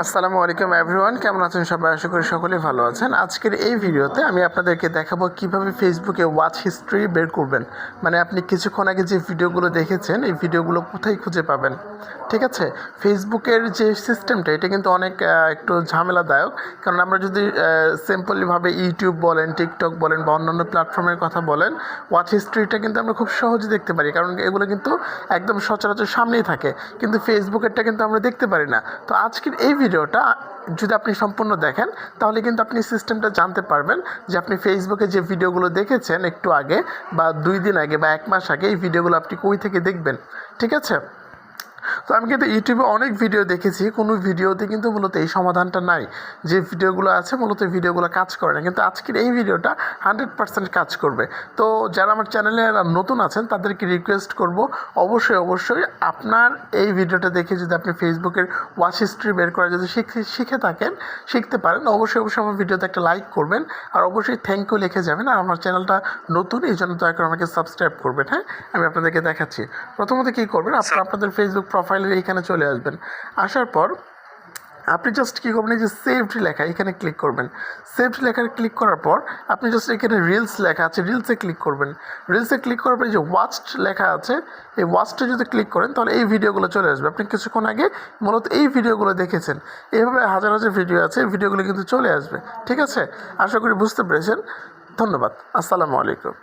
আসসালামু আলাইকুম এভরিওয়ান, কেমন আছেন সবাই? আশা করি সকলেই ভালো আছেন। আজকের এই ভিডিওতে আমি আপনাদেরকে দেখাবো কিভাবে ফেসবুকে ওয়াচ হিস্ট্রি বের করবেন। মানে আপনি কিছুক্ষণ আগে যে ভিডিওগুলো দেখেছেন এই ভিডিওগুলো কোথায় খুঁজে পাবেন। ঠিক আছে, ফেসবুকের যে সিস্টেমটা এটা কিন্তু অনেক একটু ঝামেলাদায়ক। কারণ আমরা যদি সিম্পলিভাবে ইউটিউব বলেন, টিকটক বলেন বা অন্যান্য প্ল্যাটফর্মের কথা বলেন, ওয়াচ হিস্ট্রিটা কিন্তু আমরা খুব সহজে দেখতে পারি, কারণ এগুলো কিন্তু একদম সচরাচর সামনেই থাকে। কিন্তু ফেসবুকেরটা কিন্তু আমরা দেখতে পারি না। তো আজকের এই ভিডিওটা যদি আপনি সম্পূর্ণ দেখেন তাহলে কিন্তু আপনি সিস্টেমটা জানতে পারবেন যে আপনি ফেসবুকে যে ভিডিওগুলো দেখেছেন একটু আগে বা 2 দিন আগে বা 1 মাস আগে, এই ভিডিওগুলো আপনি কই থেকে দেখবেন। ঠিক আছে, তো আমি কিন্তু ইউটিউবে অনেক ভিডিও দেখেছি, কোনো ভিডিওতে কিন্তু মূলত এই সমাধানটা নাই। যে ভিডিওগুলো আছে মূলত ভিডিওগুলো কাজ করে না, কিন্তু আজকের এই ভিডিওটা 100% কাজ করবে। তো যারা আমার চ্যানেলে নতুন আছেন তাদেরকে রিকোয়েস্ট করব, অবশ্যই আপনার এই ভিডিওটা দেখে যদি আপনি ফেসবুকের ওয়াচ হিস্ট্রি বের করা যদি শিখতে পারেন, অবশ্যই আমার ভিডিওতে একটা লাইক করবেন আর অবশ্যই থ্যাংক ইউ লিখে যাবেন। আর আমার চ্যানেলটা নতুন, এই জন্য দয়া করে আমাকে সাবস্ক্রাইব করবেন। হ্যাঁ, আমি আপনাদেরকে দেখাচ্ছি। প্রথমত কী করবেন, আপনাদের ফেসবুক প্রোফাইলের এইখানে চলে আসবেন। আসার পর আপনি জাস্ট কী করবেন, এই যে সেভড লেখা এখানে ক্লিক করবেন। সেভড লেখায় ক্লিক করার পর আপনি জাস্ট এখানে রিলস লেখা আছে, রিলসে ক্লিক করবেন। রিলসে ক্লিক করার পর এই যে ওয়াচড লেখা আছে, এই ওয়াচটা যদি ক্লিক করেন তাহলে এই ভিডিওগুলো চলে আসবে। আপনি কিছুক্ষণ আগে মূলত এই ভিডিওগুলো দেখেছেন, এইভাবে হাজার ভিডিও আছে, এই ভিডিওগুলো কিন্তু চলে আসবে। ঠিক আছে, আশা করি বুঝতে পেরেছেন। ধন্যবাদ। আসসালামু আলাইকুম।